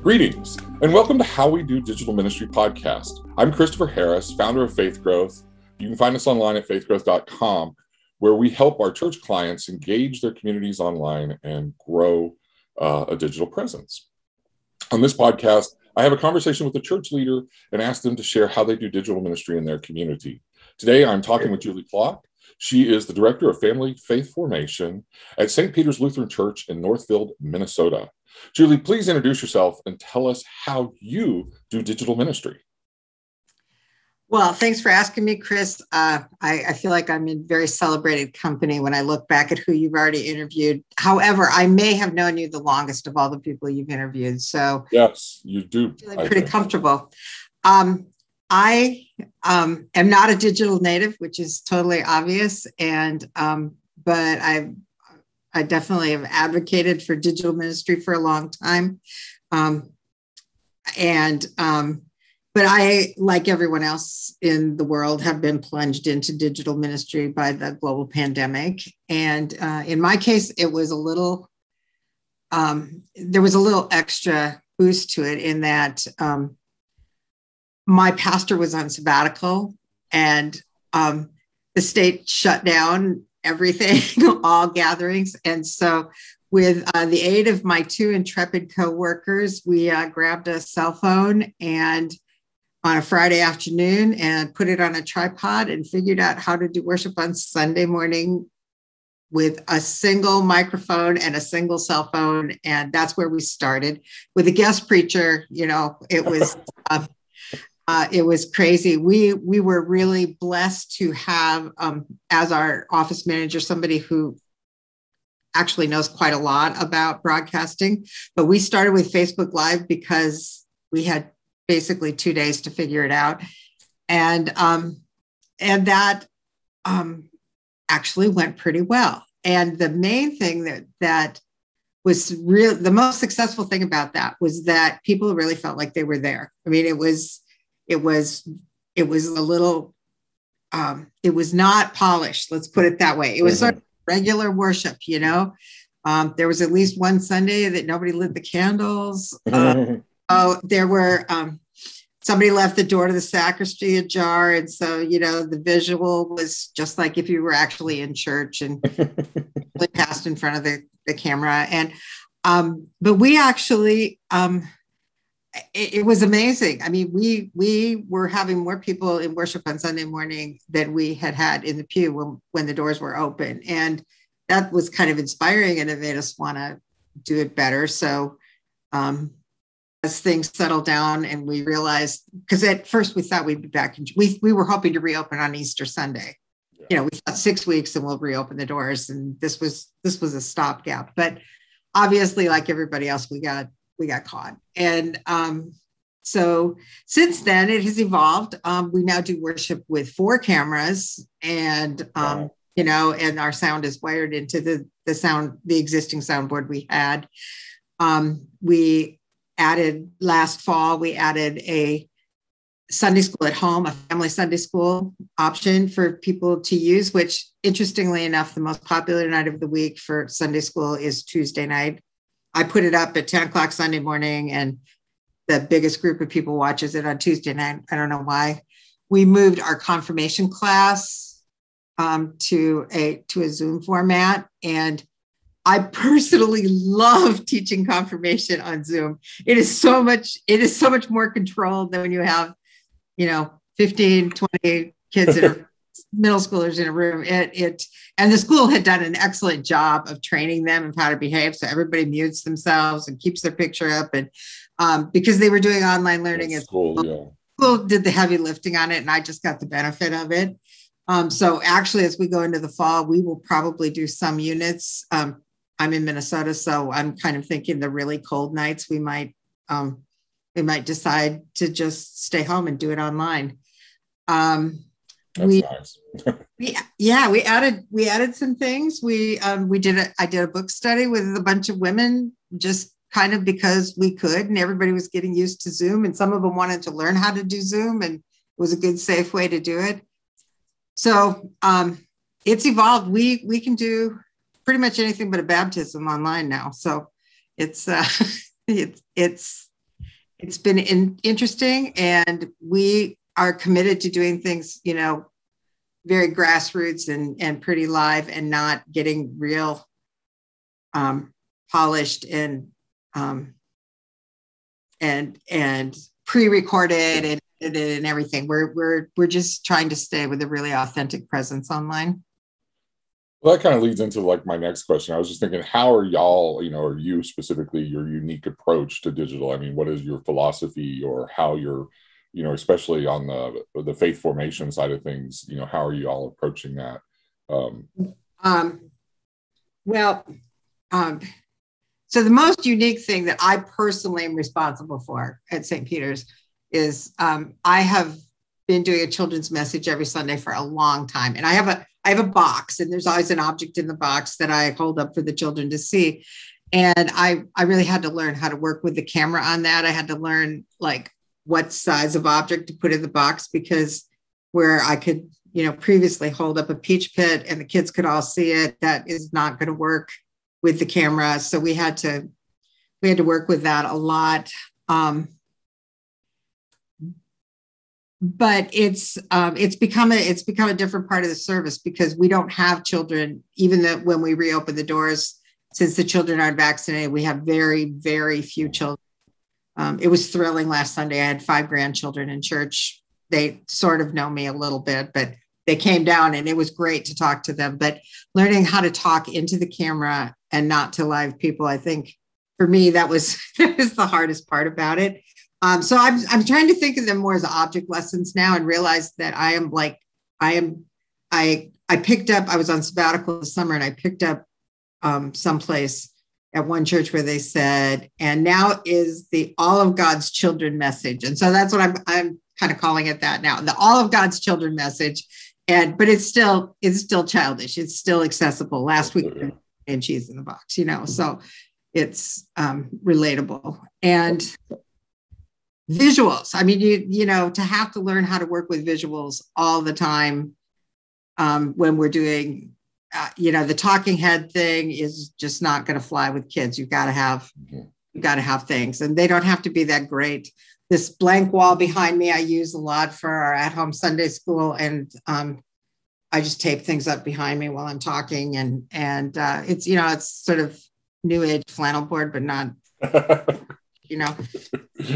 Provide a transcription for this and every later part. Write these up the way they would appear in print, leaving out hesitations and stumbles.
Greetings, and welcome to How We Do Digital Ministry podcast. I'm Christopher Harris, founder of Faith Growth. You can find us online at faithgrowth.com, where we help our church clients engage their communities online and grow a digital presence. On this podcast, I have a conversation with a church leader and ask them to share how they do digital ministry in their community. Today, I'm talking with Julie Klock. She is the Director of Family Faith Formation at St. Peter's Lutheran Church in Northfield, Minnesota. Julie, please introduce yourself and tell us how you do digital ministry. Well, thanks for asking me, Chris. I feel like I'm in very celebrated company when I look back at who you've already interviewed. However, I may have known you the longest of all the people you've interviewed. So yes, you do. I feel pretty comfortable. I am not a digital native, which is totally obvious, but I definitely have advocated for digital ministry for a long time. But I, like everyone else in the world, have been plunged into digital ministry by the global pandemic. And in my case, it was there was a little extra boost to it in that my pastor was on sabbatical and the state shut down everything, all gatherings. And so with the aid of my two intrepid coworkers, we grabbed a cell phone and on a Friday afternoon and put it on a tripod and figured out how to do worship on Sunday morning with a single microphone and a single cell phone. And that's where we started with a guest preacher. You know, it was crazy. We were really blessed to have, as our office manager, somebody who actually knows quite a lot about broadcasting. But we started with Facebook Live because we had basically 2 days to figure it out. And that actually went pretty well. And the main thing that was the most successful thing about that was that people really felt like they were there. I mean, it was a little, it was not polished. Let's put it that way. It was sort of regular worship, you know. There was at least one Sunday that nobody lit the candles. There were, somebody left the door to the sacristy ajar. And so, you know, the visual was just like if you were actually in church and passed in front of the camera. And, but we actually, it was amazing. I mean, we were having more people in worship on Sunday morning than we had in the pew when the doors were open. And that was kind of inspiring and it made us want to do it better. So as things settled down and we realized, because at first we thought we'd be back, we were hoping to reopen on Easter Sunday. Yeah. You know, we thought 6 weeks and we'll reopen the doors. And this was a stopgap. But obviously, like everybody else, we got caught. And so since then, it has evolved. We now do worship with 4 cameras and, you know, and our sound is wired into the existing soundboard we had. Last fall, we added a Sunday school at home, a family Sunday school option for people to use, which interestingly enough, the most popular night of the week for Sunday school is Tuesday night. I put it up at 10 o'clock Sunday morning and the biggest group of people watches it on Tuesday night. I don't know why. We moved our confirmation class to a Zoom format. And I personally love teaching confirmation on Zoom. It is so much more controlled than when you have, you know, 15, 20 kids middle schoolers in a room. And the school had done an excellent job of training them of how to behave. So everybody mutes themselves and keeps their picture up. And because they were doing online learning at school, school did the heavy lifting on it. And I just got the benefit of it. So actually, as we go into the fall, we will probably do some units. I'm in Minnesota, so I'm kind of thinking the really cold nights, we might decide to just stay home and do it online. That's nice. we added some things. I did a book study with a bunch of women, just kind of because we could, and everybody was getting used to Zoom, and some of them wanted to learn how to do Zoom, and it was a good, safe way to do it. So it's evolved. We can do pretty much anything but a baptism online now. So it's it's been interesting, and we are committed to doing things, very grassroots and pretty live, and not getting real polished and pre-recorded and edited and everything. We're just trying to stay with a really authentic presence online. Well, that kind of leads into like my next question. I was just thinking, how are y'all, or you specifically, your unique approach to digital? I mean, what is your philosophy, or how you're, especially on the faith formation side of things, how are you all approaching that? So the most unique thing that I personally am responsible for at St. Peter's is I have been doing a children's message every Sunday for a long time. And I have a box, and there's always an object in the box that I hold up for the children to see. And I really had to learn how to work with the camera on that. I had to learn like what size of object to put in the box, because where I could, previously hold up a peach pit and the kids could all see it, that is not going to work with the camera. So we had to work with that a lot. But it's become a different part of the service, because we don't have children, even though when we reopen the doors, since the children aren't vaccinated, we have very, very few children. It was thrilling last Sunday. I had 5 grandchildren in church. They sort of know me a little bit, but they came down, and it was great to talk to them. But learning how to talk into the camera and not to live people, I think for me, that was the hardest part about it. So I'm trying to think of them more as object lessons now, and realize that I picked up, I was on sabbatical this summer, and I picked up someplace at one church where they said, and now is the all of God's children message. And so that's what I'm kind of calling it that now, the all of God's children message. But it's still childish. It's still accessible. Last week, and cheese in the box, so it's relatable. And visuals. I mean, to have to learn how to work with visuals all the time when we're doing, the talking head thing is just not going to fly with kids. You've got to have things, and they don't have to be that great. This blank wall behind me, I use a lot for our at-home Sunday school, and I just tape things up behind me while I'm talking, and it's it's sort of new age flannel board, but not.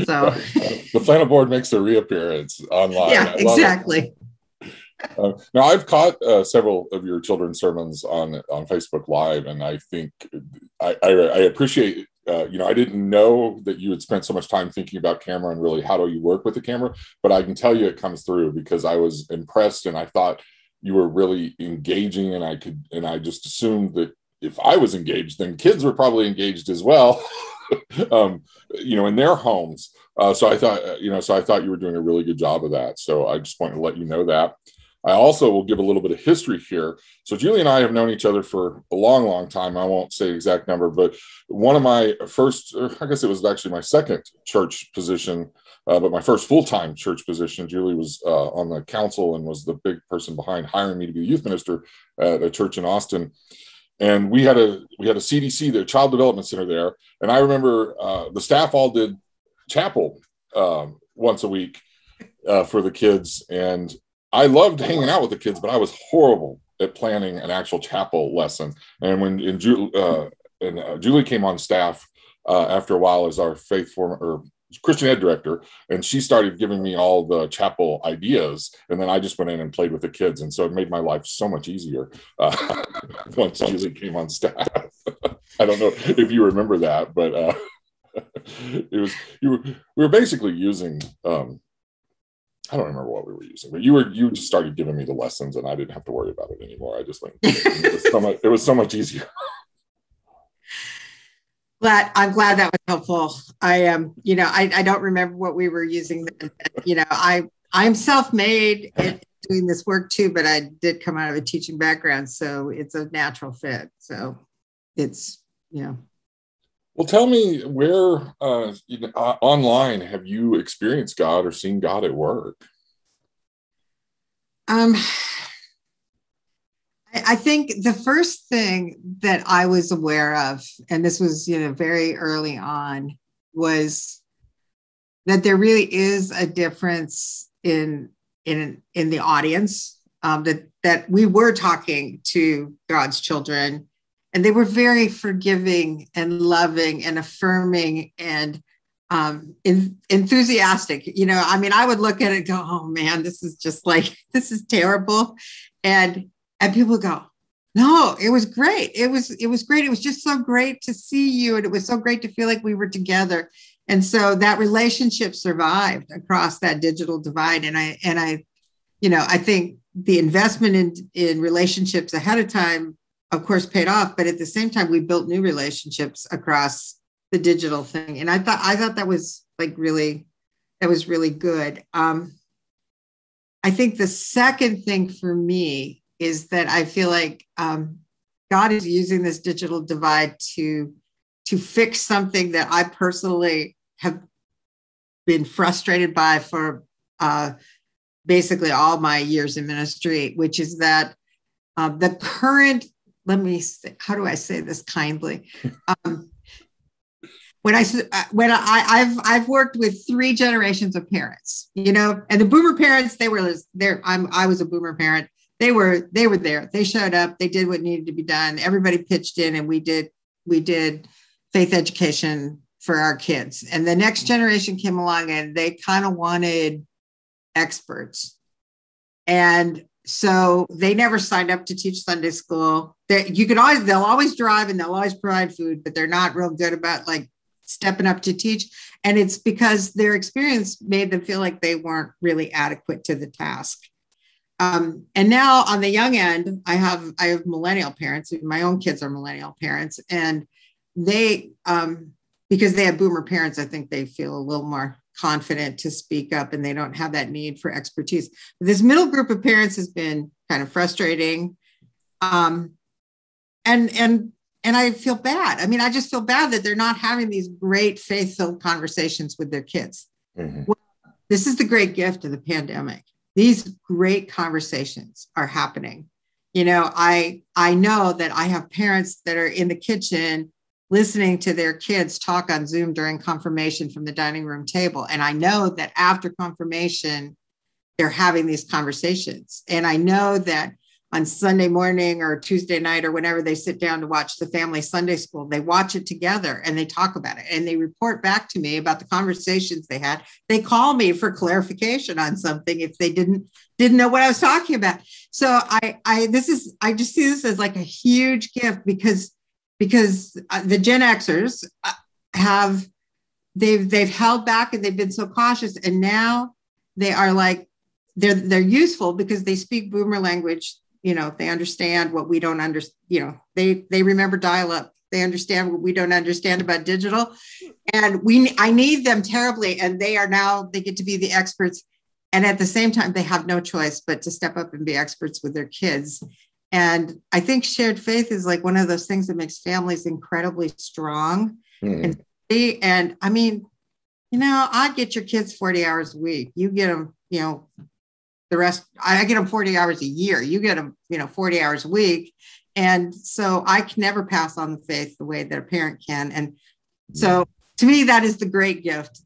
So the flannel board makes a reappearance online. Yeah, exactly. Now I've caught several of your children's sermons on Facebook Live, and I think I appreciate. I didn't know that you had spent so much time thinking about camera and really how do you work with the camera, but I can tell you it comes through, because I was impressed, and I thought you were really engaging, and I just assumed that if I was engaged, then kids were probably engaged as well. In their homes. So I thought you were doing a really good job of that. So I just wanted to let you know that. I also will give a little bit of history here. So Julie and I have known each other for a long, long time. I won't say the exact number, but one of my first, I guess it was actually my second church position, but my first full-time church position, Julie was on the council and was the big person behind hiring me to be the youth minister at a church in Austin. And we had a CDC, the Child Development Center there. And I remember the staff all did chapel once a week for the kids. And I loved hanging out with the kids, but I was horrible at planning an actual chapel lesson. And when Julie came on staff after a while as our Christian ed director, and she started giving me all the chapel ideas, and then I just went in and played with the kids, and so it made my life so much easier once Julie came on staff. I don't know if you remember that, but we were basically using I don't remember what we were using, but you just started giving me the lessons, and I didn't have to worry about it anymore. I just went, it was so much easier. I'm glad that was helpful. I am, I don't remember what we were using. I'm self-made and doing this work too, but I did come out of a teaching background, so it's a natural fit. So it's, Well, tell me where online have you experienced God or seen God at work? I think the first thing that I was aware of, and this was, very early on, was there really is a difference in the audience, that we were talking to God's children, and they were very forgiving and loving and affirming and enthusiastic. I mean, I would look at it and go, oh man, this is terrible. And people go, no, it was great. It was great. It was just so great to see you. And it was so great to feel like we were together. And so that relationship survived across that digital divide. And I think the investment in relationships ahead of time, of course, paid off. But at the same time, we built new relationships across the digital thing. And I thought that was really good. I think the second thing for me is that I feel like God is using this digital divide to fix something that I personally have been frustrated by for basically all my years in ministry, which is that the current, how do I say this kindly? I've worked with 3 generations of parents, and the boomer parents, they were there. I was a boomer parent. They were there. They showed up. They did what needed to be done. Everybody pitched in, and we did faith education for our kids. And the next generation came along, and they kind of wanted experts. And so they never signed up to teach Sunday school. They'll always drive and they'll always provide food, but they're not real good about stepping up to teach. And it's because their experience made them feel like they weren't really adequate to the task. And now on the young end, I have millennial parents. My own kids are millennial parents, and they, because they have boomer parents, I think they feel a little more confident to speak up, and they don't have that need for expertise. But this middle group of parents has been kind of frustrating. And I feel bad. I mean, I just feel bad that they're not having these great faith-filled conversations with their kids. Mm-hmm. Well, this is the great gift of the pandemic. These great conversations are happening. I know that I have parents that are in the kitchen listening to their kids talk on Zoom during confirmation from the dining room table. And I know that after confirmation, they're having these conversations. And I know that on Sunday morning or Tuesday night or whenever they sit down to watch the family Sunday school, they watch it together and they talk about it and they report back to me about the conversations they had. They call me for clarification on something if they didn't know what I was talking about. So I just see this as a huge gift because the Gen Xers they've held back and they've been so cautious, and now they are they're useful because they speak boomer language. They understand what we don't understand. They remember dial-up. They understand what we don't understand about digital. And I need them terribly. And they get to be the experts. And at the same time, they have no choice but to step up and be experts with their kids. And I think shared faith is one of those things that makes families incredibly strong. Mm. And I mean, I get your kids 40 hours a week. You get them, the rest, I get them 40 hours a year. You get them, 40 hours a week. And so I can never pass on the faith the way that a parent can. And so to me, that is the great gift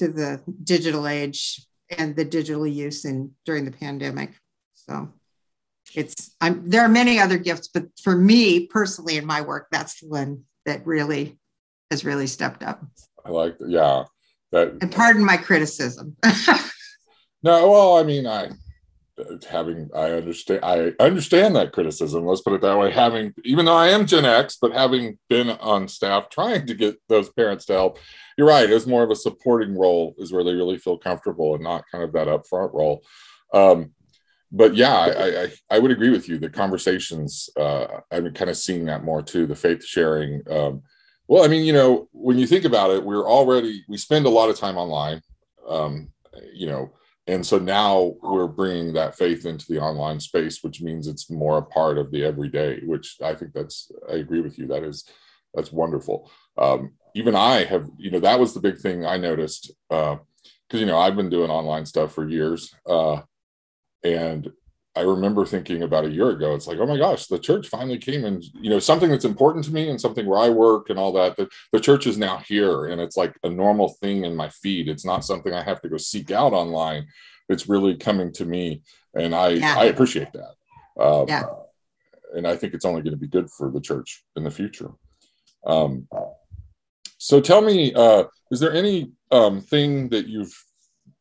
of the digital age and the digital use during the pandemic. So there are many other gifts, but for me personally in my work, that's the one that has really stepped up. I like that. Yeah. And pardon my criticism. No, well, I mean, I understand that criticism. Let's put it that way. Even though I am Gen X, but having been on staff trying to get those parents to help, you're right. It's more of a supporting role is where they really feel comfortable and not kind of that upfront role. But yeah, I would agree with you. The conversations, I've been kind of seeing that more too. The faith sharing. Well, I mean, when you think about it, we spend a lot of time online. And so now we're bringing that faith into the online space, which means it's more a part of the everyday, which I think I agree with you. That's wonderful. Even I have, that was the big thing I noticed because, I've been doing online stuff for years. And I remember thinking about a year ago, it's like, oh my gosh, the church finally came, and something that's important to me and something where I work and all that, the church is now here, and it's like a normal thing in my feed. It's not something I have to go seek out online. It's really coming to me, and I appreciate that. And I think it's only going to be good for the church in the future. So tell me, is there any thing that you've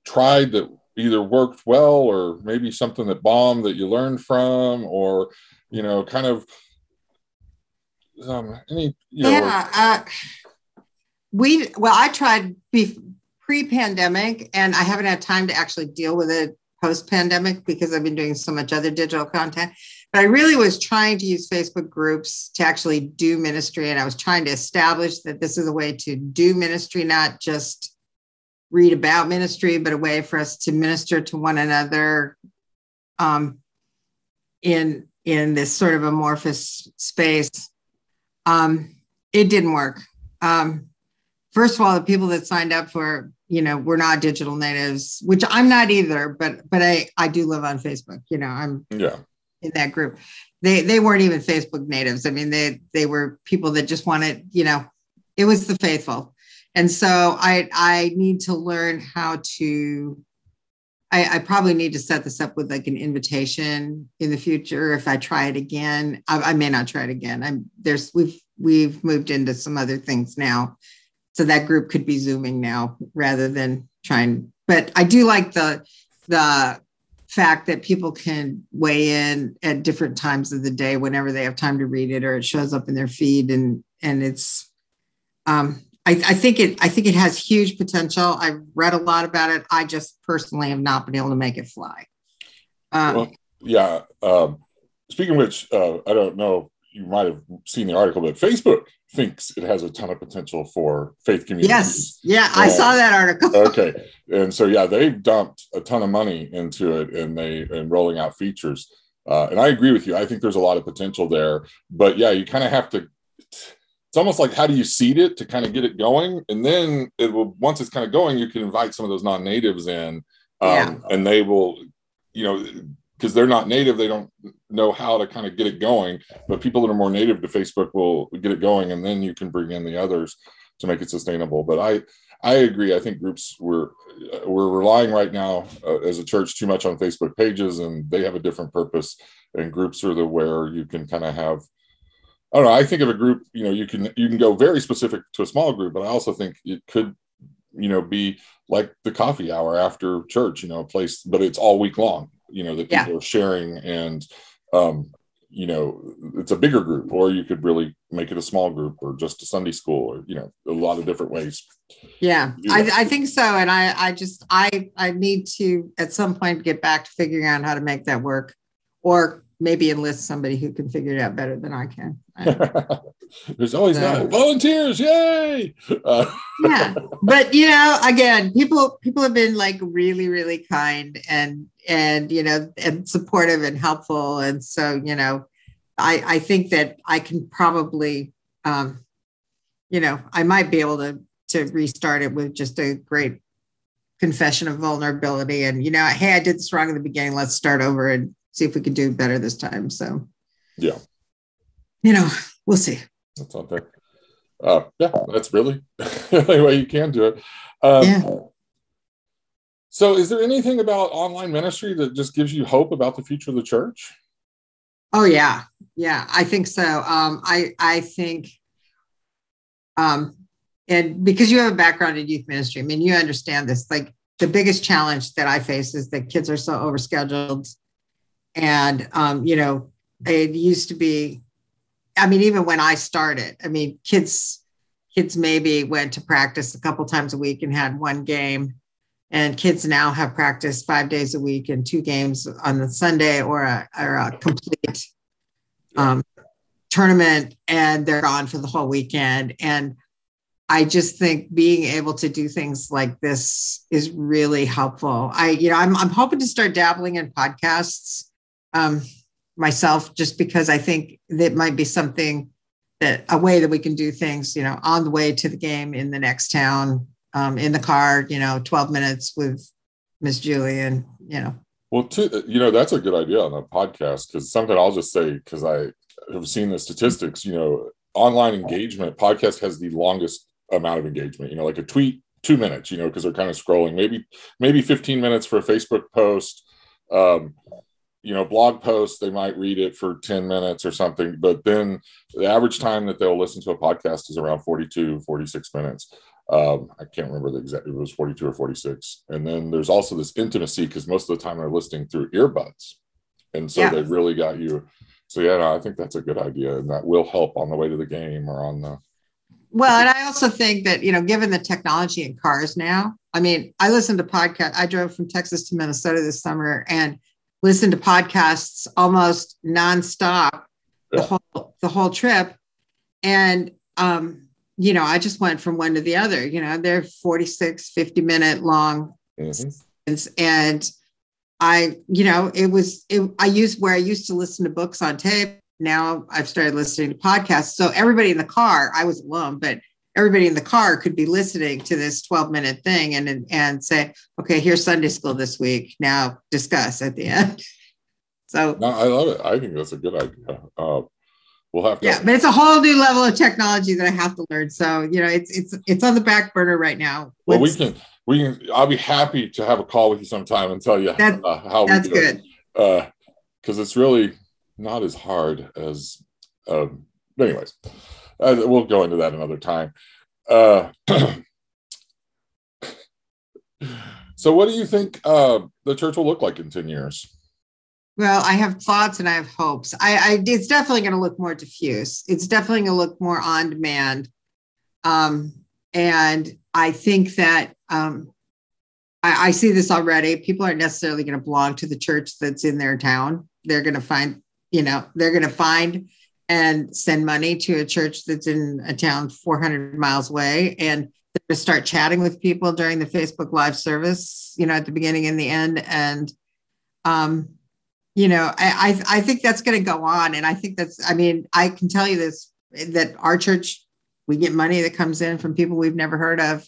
tried that either worked well, or maybe something that bombed that you learned from, or kind of any I tried pre-pandemic, and I haven't had time to actually deal with it post-pandemic because I've been doing so much other digital content. But I really was trying to use Facebook groups to actually do ministry, and I was trying to establish that this is a way to do ministry, not just read about ministry, but a way for us to minister to one another in this sort of amorphous space. It didn't work. First of all, the people that signed up for, were not digital natives, which I'm not either, but I do live on Facebook. I'm in that group. They weren't even Facebook natives. I mean, they were people that just wanted, it was the faithful. And so I need to learn how to, I probably need to set this up with like an invitation in the future. If I try it again, I may not try it again. We've moved into some other things now. So that group could be Zooming now rather than trying, but I do like the fact that people can weigh in at different times of the day, whenever they have time to read it, or it shows up in their feed. And it's, I think it has huge potential. I've read a lot about it. I just personally have not been able to make it fly. Speaking of which, I don't know, you might have seen the article, but Facebook thinks it has a ton of potential for faith communities. Yes. Yeah, I saw that article. Okay. And so, they've dumped a ton of money into it, and rolling out features. And I agree with you. I think there's a lot of potential there. But you kind of have to, it's almost like, how do you seed it to kind of get it going? And then once it's kind of going, you can invite some of those non-natives in, and they will, because they're not native, they don't know how to kind of get it going. But people that are more native to Facebook will get it going, and then you can bring in the others to make it sustainable. But I agree. I think groups, we're relying right now as a church too much on Facebook pages, and they have a different purpose. And groups are where you can kind of have, I don't know. I think of a group, you can go very specific to a small group, but I also think it could, be like the coffee hour after church, a place, but it's all week long, that people are sharing, and, it's a bigger group, or you could really make it a small group, or just a Sunday school, or, a lot of different ways. Yeah, I think so. And I need to at some point get back to figuring out how to make that work, or maybe enlist somebody who can figure it out better than I can. There's always that. Volunteers, yay! But again, people have been like really, really kind and and supportive and helpful, and so I think that I can probably I might be able to restart it with just a great confession of vulnerability, and hey, I did this wrong in the beginning. Let's start over and see if we can do better this time. So, we'll see. That's out there. That's really the only way you can do it. So is there anything about online ministry that just gives you hope about the future of the church? Oh, yeah. Yeah, I think so. I think, and because you have a background in youth ministry, I mean, you understand this, like the biggest challenge that I face is that kids are so overscheduled. And, it used to be, I mean, even when I started, I mean, kids maybe went to practice a couple times a week and had one game, and kids now have practice 5 days a week and 2 games on the Sunday, or a complete tournament, and they're gone for the whole weekend. And I just think being able to do things like this is really helpful. I'm hoping to start dabbling in podcasts myself, just because I think that might be something a way that we can do things, on the way to the game in the next town, in the car, 12 minutes with Miss Julie, and, Well, that's a good idea on the podcast, because something I'll just say, because I have seen the statistics, online engagement, podcast has the longest amount of engagement, like a tweet, 2 minutes, because they're kind of scrolling, maybe 15 minutes for a Facebook post, blog posts, they might read it for 10 minutes or something, but then the average time that they'll listen to a podcast is around 42, 46 minutes. I can't remember the exact, it was 42 or 46. And then there's also this intimacy, because most of the time they're listening through earbuds. And so They really got you. So I think that's a good idea. And that will help on the way to the game or on the. Well, and I also think that, given the technology in cars now, I listen to podcasts. I drove from Texas to Minnesota this summer and listened to podcasts almost nonstop the whole trip. And, I just went from one to the other, they're 46, 50-minute long. Mm-hmm. And I used to listen to books on tape. Now I've started listening to podcasts. So everybody in the car, I was alone, but everybody in the car could be listening to this 12-minute thing and say, okay, here's Sunday school this week. Now discuss at the end. So no, I love it. I think that's a good idea. We'll have to. Yeah, but it's a whole new level of technology that I have to learn. So, it's on the back burner right now. Well, we can, I'll be happy to have a call with you sometime and tell you how we do. That's good. Because it's really not as hard as, anyways, we'll go into that another time. So what do you think the church will look like in 10 years? Well, I have thoughts and I have hopes. It's definitely going to look more diffuse. It's definitely going to look more on demand. And I think that I see this already. People aren't necessarily going to belong to the church that's in their town. They're going to find and send money to a church that's in a town 400 miles away. And they're going to start chatting with people during the Facebook Live service, at the beginning and the end. And, I think that's going to go on. And I think I can tell you this, that our church, we get money that comes in from people we've never heard of,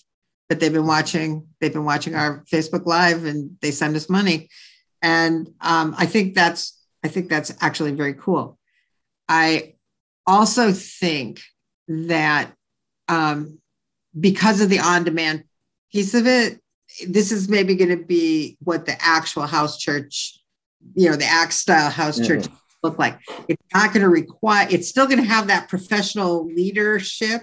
but they've been watching our Facebook Live and they send us money. And I think that's actually very cool. I also think that because of the on-demand piece of it, this is maybe going to be what the actual house church, the Acts style house church look like. It's not going to require, it's still going to have that professional leadership,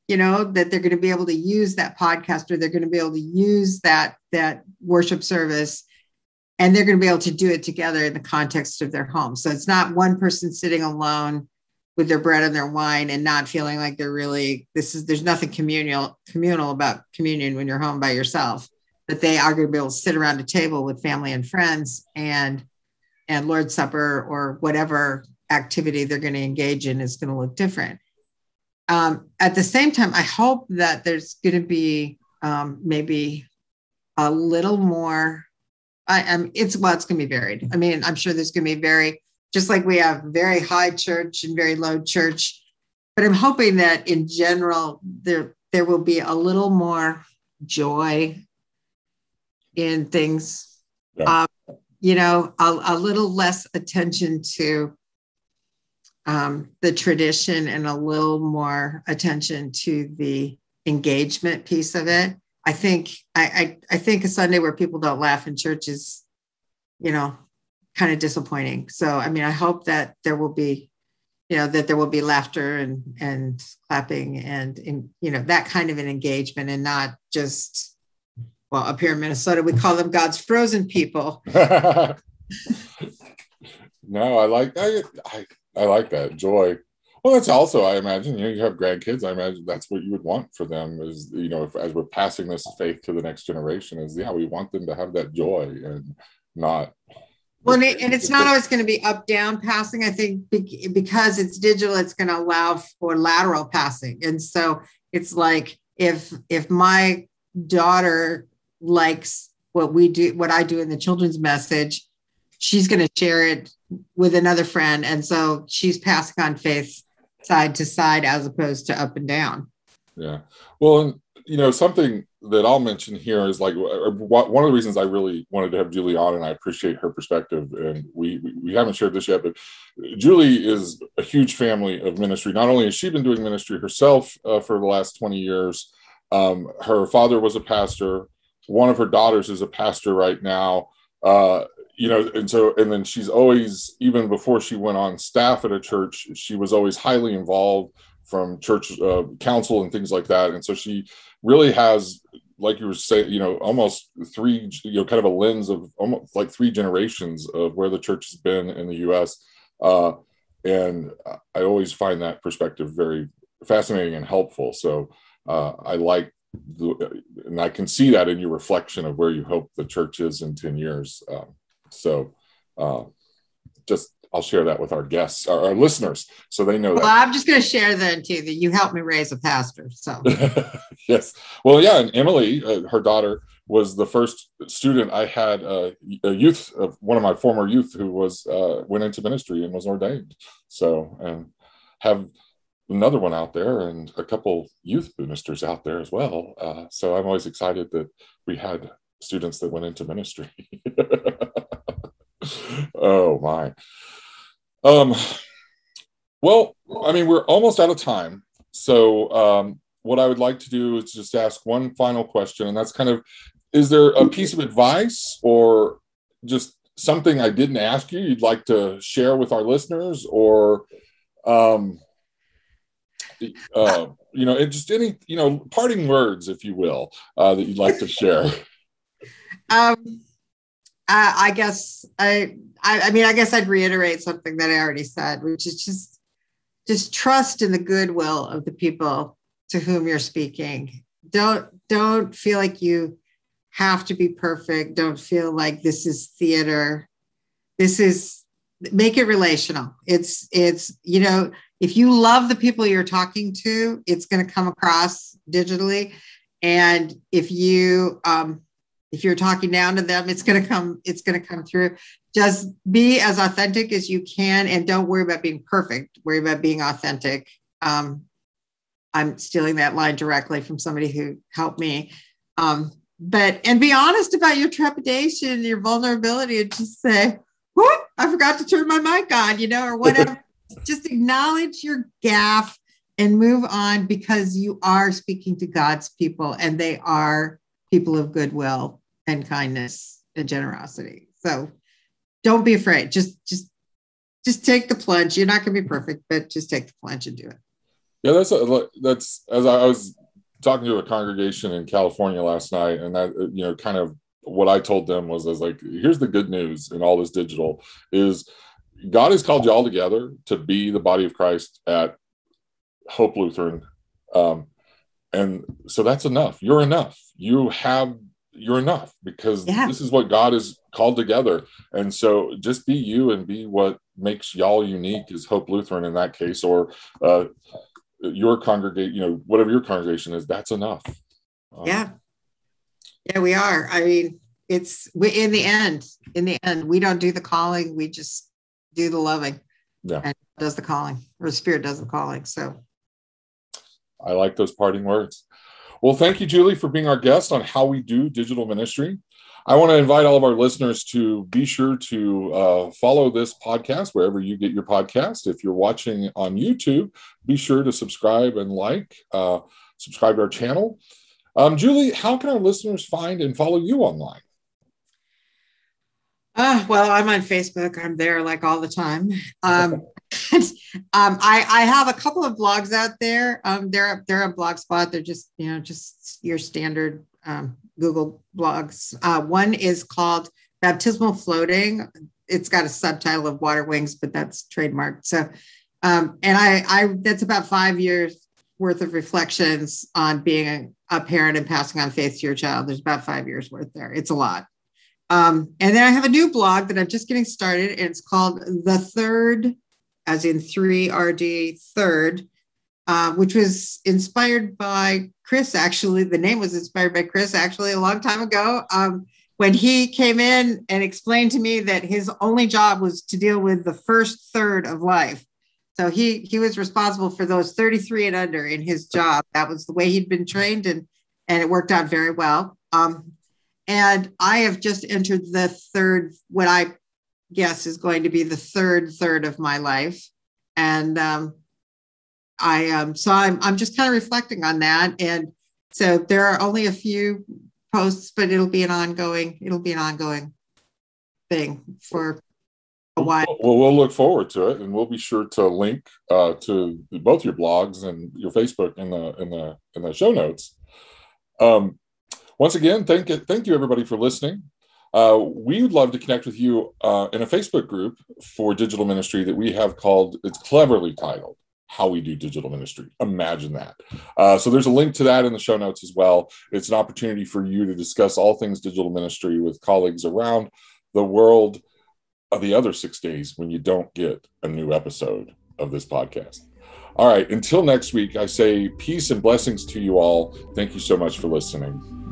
that they're going to be able to use that podcast, or they're going to be able to use that worship service, and they're going to be able to do it together in the context of their home. So it's not one person sitting alone with their bread and their wine and not feeling like there's nothing communal about communion when you're home by yourself, but they are going to be able to sit around a table with family and friends and Lord's Supper or whatever activity they're going to engage in is going to look different. At the same time, I hope that there's going to be maybe a little more. It's going to be varied. I'm sure there's going to be just like we have very high church and very low church, but I'm hoping that in general there will be a little more joy in things. Yeah. A little less attention to the tradition and a little more attention to the engagement piece of it. I think a Sunday where people don't laugh in church is, kind of disappointing. So, I hope that there will be, laughter and clapping and that kind of an engagement, and not just, well, up here in Minnesota, we call them God's frozen people. No, I like that joy. Well, that's also, I imagine, you have grandkids. I imagine that's what you would want for them is, as we're passing this faith to the next generation is, we want them to have that joy and not. Well, and it's not always going to be up, down passing. I think because it's digital, it's going to allow for lateral passing. And so it's like, if my daughter likes what I do in the children's message, she's going to share it with another friend. And so she's passing on faith side to side as opposed to up and down. Yeah. Well, something that I'll mention here is like one of the reasons I really wanted to have Julie on, and I appreciate her perspective. And we haven't shared this yet, but Julie is a huge family of ministry. Not only has she been doing ministry herself for the last 20 years, her father was a pastor. One of her daughters is a pastor right now. And then she's always, even before she went on staff at a church, she was always highly involved from church council and things like that. And so she really has, like you were saying, almost three, kind of a lens of almost like three generations of where the church has been in the U.S. And I always find that perspective very fascinating and helpful. So I like, and I can see that in your reflection of where you hope the church is in 10 years. I'll share that with our guests, our listeners, so they know that. Well, I'm just going to share then too, that you helped me raise a pastor. So yes. Well, yeah. And Emily, her daughter, was the first student I had, a youth of one of my former youth who went into ministry and was ordained. So, and have another one out there and a couple youth ministers out there as well. So I'm always excited that we had students that went into ministry. Oh my. Well, I mean, we're almost out of time. So what I would like to do is just ask one final question, and that's kind of, is there a piece of advice or just something I didn't ask you you'd like to share with our listeners, or just any, parting words, if you will, that you'd like to share? I guess I guess I'd reiterate something that I already said, which is just trust in the goodwill of the people to whom you're speaking. Don't feel like you have to be perfect. Don't feel like this is theater. Make it relational. It's if you love the people you're talking to, it's going to come across digitally. And if you're talking down to them, it's going to come through. Just be as authentic as you can, and don't worry about being perfect. Worry about being authentic. I'm stealing that line directly from somebody who helped me. And be honest about your trepidation, your vulnerability, and just say, "Whoop, I forgot to turn my mic on," or whatever. Just acknowledge your gaffe and move on, because you are speaking to God's people, and they are people of goodwill and kindness and generosity. So don't be afraid. Just take the plunge. You're not going to be perfect, but just take the plunge and do it. Yeah, that's as I was talking to a congregation in California last night, and that, kind of what I told them was like, here's the good news in all this digital is God has called you all together to be the body of Christ at Hope Lutheran. And so that's enough. You're enough. You're enough, because this is what God has called together. And so just be you, and be what makes y'all unique as Hope Lutheran in that case, or your congregation, whatever your congregation is, that's enough. Yeah, we are. I mean, in the end, we don't do the calling. We just do the loving. Yeah. And does the calling, or the Spirit does the calling. So I like those parting words. Well, thank you, Julie, for being our guest on How We Do Digital Ministry. I want to invite all of our listeners to be sure to follow this podcast wherever you get your podcast. If you're watching on YouTube, be sure to subscribe and subscribe to our channel. Julie, how can our listeners find and follow you online? Well, I'm on Facebook. I'm there like all the time. I have a couple of blogs out there. They're a Blogspot. They're just your standard Google blogs. One is called Baptismal Floating. It's got a subtitle of Water Wings, but that's trademarked. So, and I that's about 5 years worth of reflections on being a parent and passing on faith to your child. There's about 5 years worth there. It's a lot. And then I have a new blog that I'm just getting started, and it's called The Third, as in 3RD Third, which was inspired by Chris. Actually, the name was inspired by Chris actually a long time ago, when he came in and explained to me that his only job was to deal with the first third of life. So he was responsible for those 33 and under in his job. That was the way he'd been trained, and and it worked out very well. And I have just entered the third, what I guess is going to be the third of my life. And so I'm just kind of reflecting on that. And so there are only a few posts, but it'll be an ongoing thing for a while. Well, we'll look forward to it, and we'll be sure to link to both your blogs and your Facebook in the show notes. Once again, thank you everybody for listening. We would love to connect with you in a Facebook group for digital ministry that we have called, it's cleverly titled, How We Do Digital Ministry. Imagine that. So there's a link to that in the show notes as well. It's an opportunity for you to discuss all things digital ministry with colleagues around the world of the other 6 days when you don't get a new episode of this podcast. All right, until next week, I say peace and blessings to you all. Thank you so much for listening.